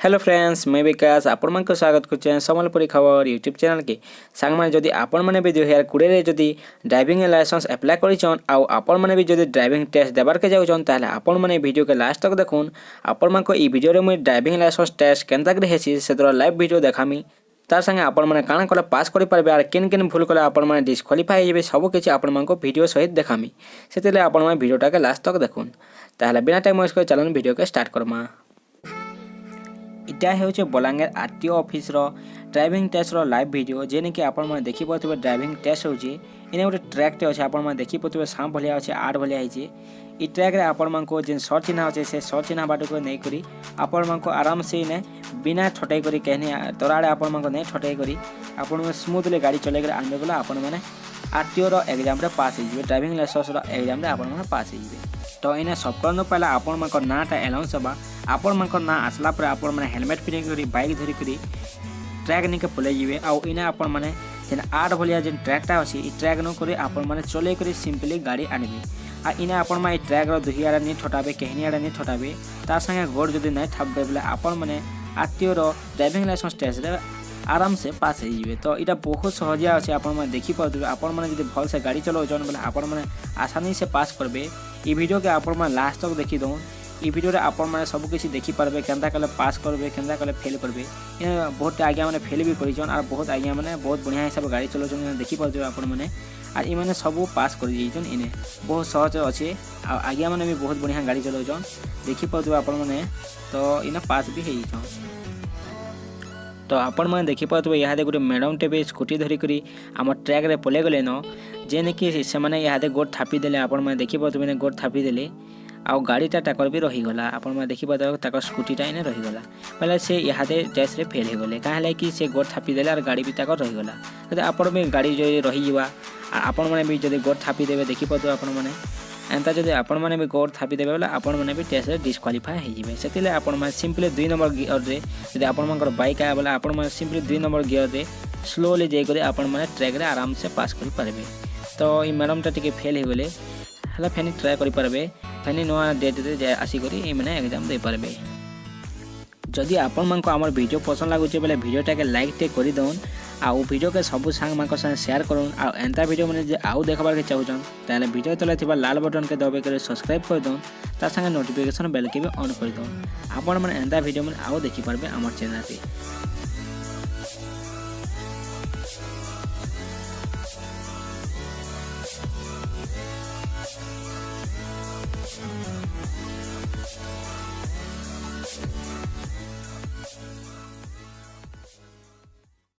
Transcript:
Hello friends, मैं विकास आपण मन को स्वागत करछे समलपुरी खबर यूट्यूब चैनल के सांग माने जदी आपण माने भी 2020 रे जदी ड्राइविंग लाइसेंस अप्लाई करिछन आ आपण माने भी जदी ड्राइविंग टेस्ट देबार के जाउछन ताले आपण माने वीडियो के लास्ट तक देखुन। आपण मन को ई वीडियो रे मैं ड्राइविंग लाइसेंस टेस्ट केनता करे हेसी सेतर लाइव वीडियो देखामी। तार संगे आपण माने काना कले पास करि पारबे आर किन किन भूल कले आपण माने डिस्क्वालिफाई हेबे सब किछि आपण मन को वीडियो सहित देखामी। सेतेले आपण माने वीडियोटा के लास्ट तक देखुन। ताले बिना टाइम वेस्ट करे चलन वीडियो के स्टार्ट करमा। इटा हेउचे बलांगीर आरटीओ ऑफिस रो ड्राइविंग टेस्ट रो लाइव वीडियो जेने कि आपण माने देखि पतबे ड्राइविंग टेस्ट होउचे। इने गोटे ट्रैक टे अछि आपण माने देखि पतबे साम भलिया अछि 8 भलिया हिचे। ई ट्रैक रे आपण मन को जेन शॉर्ट चिन्ह अछि से शॉर्ट चिन्ह बाटो को नै करी आपण मन को आराम से ने बिना ठटै करी कहने तोराडे आपण मन को नै ठटै करी आपण स्मूथली गाड़ी चले गले आंदे गला आपण माने आरटीओ रो एग्जाम रे पास हिजिबे। ड्राइविंग लाइसेंस रो एग्जाम रे आपण माने पास हिजिबे। तो इने सब करन पहला आपण मन को नाटा अलाउंस बा आपण मन को ना आसला पर आपण माने हेलमेट पिन करी बाइक धरि करी ट्रैक निके पले जिवे। आ इने आपण माने जेन 8 भलिया जेन ट्रैकटा अछि ई ट्रैक न करी आपण माने चले करी सिंपली गाड़ी आनिबे। आ इने आपण माने ट्रैक रो दुहियारा नि ठटाबे कहनियाडा नि ठटाबे तार संगे गोड़ जदी नै ठाबबे बले आपण माने आरटीओ रो ड्राइविंग लाइसेंस टेस्ट रे आराम से पास हो जाए। तो इटा बहुत सहजिया अच्छे आपण माने देखि पाउतबे आपण माने जदी भल से गाड़ी चलाउछन बले आपण माने आसानी से पास करबे। ई वीडियो के आपण माने लास्ट तक देखि दउन। ई वीडियो रे आपण माने सब किछि देखि पारबे केनता कले पास करबे केनता कले फेल करबे। ए बहुत आज्ञा माने फेल भी करिछन और बहुत आज्ञा माने बहुत बढ़िया हिसाब गाड़ी चलाउछन देखि पाउतबे आपण माने और ई माने सब पास कर जइछन। इने बहुत सहज अच्छे आज्ञा माने भी बहुत बढ़िया गाड़ी चलाउछन देखि पाउतबे आपण माने। तो इने पास भी हेइछन। तो आपण मैंने देखी पाते यहाँ गोटे मैडम टे स्कूटी धरिक आम ट्रैक रे पले गले न जेने कि से मैंने यहाँ गोड़ थापी देले आपण मैंने देखी पाते गोड़ थापी देले आउ गाड़ीटा टाकर भी रहीगला। आपण मैंने देखी पाते स्कूटीटा इने रहीगला बोले से यहाँ टेस्ट रे फेल हो गले कहीं कि से गोड़ थापी देले और गाड़ी भी ताकर रहीगला। जब आपण भी गाड़ी जो रहीजा आपण मैंने भी जब गोड़ थापी देवे देखी पाते आपण मैंने एंता जब आपण मैंने भी गोड़ थापी देवे बोले आपण मैंने भी टेस्ट रे डिस्क्वालिफाई हो जाए। से आपण मैंने सिंपली 2 नंबर गियर रे जब आपण मन बाइक आए बोले आपण मैंने सिंपली 2 नंबर गियर रे स्लोली जाकर आपण मैंने ट्रैक रे आराम से पास कर पारबे। तो ये मैडमटा टिके फेल हो गले हला फेनी ट्राई कर पारबे फेनी नवा डेट रे आसी करी माने एग्जाम दे पारबे। जदि आपण मन को हमर वीडियो पसंद लागुचे बोले वीडियोटा के लाइक टे करि दउन आउ वीडियो के सब सांग मान संगे शेयर करूँ। आ एंता वीडियो मैंने जे आउ देखबार के चाहूछन ताले वीडियो तले थिबा लाल बटन के दबे कर सब्सक्राइब कर दउन तार संगे नोटिफिकेशन बेल के भी ऑन कर दउन। आपण माने एंता वीडियो में आउ देखि पारबे हमर चैनल पे।